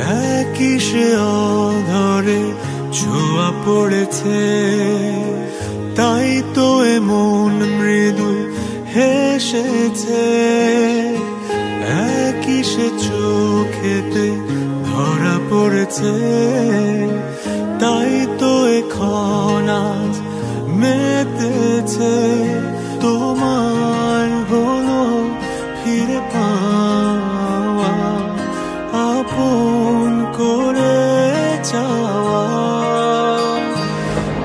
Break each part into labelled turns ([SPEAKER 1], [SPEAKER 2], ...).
[SPEAKER 1] একই সে অধরে ছোঁয়া পড়েছে, তাই তো এমন মৃদু হেসেছে। একই সে চোখেতে ধরা পড়েছে, তাই তো এখন আজ মেতেছে। তোমায় হলো ফিরে পাওয়া, আপন করে যাওয়া।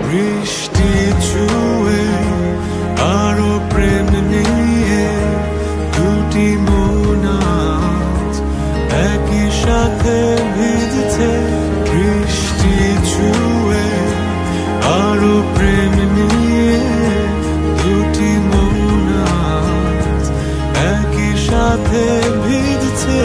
[SPEAKER 1] বৃষ্টি ছুঁয়ে আরো প্রেম নিয়ে দুটি মন আজ একই সাথে ভিজছে। বৃষ্টি ছুঁয়ে আরো প্রেম নিয়ে দুটি মন আজ একই সাথে ভিজছে।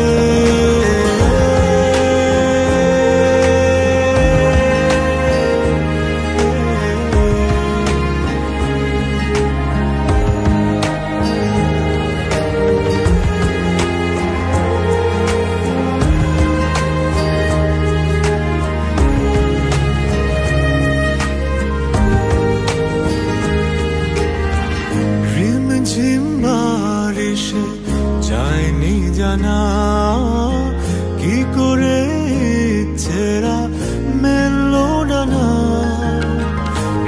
[SPEAKER 1] বারিশে যায়নি জানা কি করে ইচ্ছেরা মেললো না।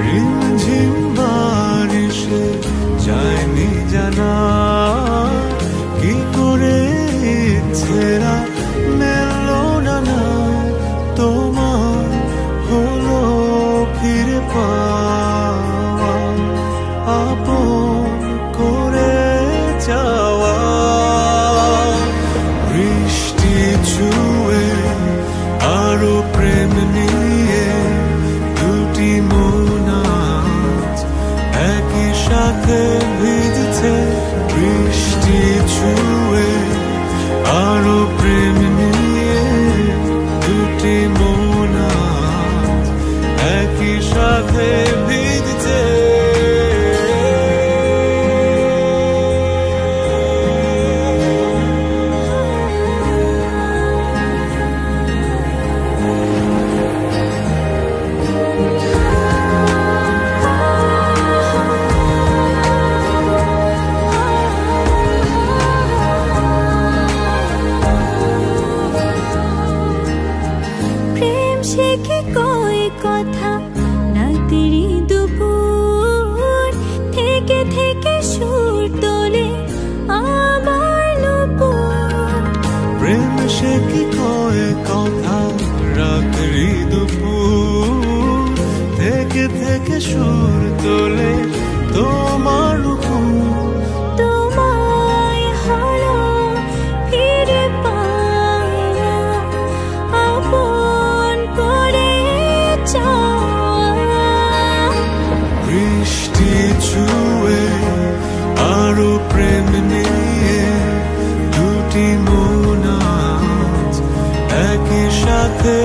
[SPEAKER 1] রিমঝিম বারিশে যায়নি জানা কি করে ইচ্ছেরা মেললো না। তোমার হলো ফিরে পাওয়া, আপন করে যাওয়া। বৃষ্টি ছুঁয়ে আরো প্রেম নিয়ে দুটি মন আজ একই সাথে ভিজছে। বৃষ্টি ছুঁয়ে আরো প্রেম নিয়ে দুটি মন আজ একই সাথে ভিজছে।
[SPEAKER 2] সে কি কয় কথা রাতেরই দুপুর থেকে থেকে সুর তোলে আমার নুপুর।
[SPEAKER 1] প্রেম সে কি কয় কথা রাতেরই দুপুর থেকে থেকে সুর তোলে তোমার নুপুর।
[SPEAKER 2] তোমায় হলো ফিরে পাওয়া, আপন করে যাওয়া।
[SPEAKER 1] বৃষ্টি ছুঁয়ে আরো প্রেম নিয়ে দুটি মন আজ একই সাথে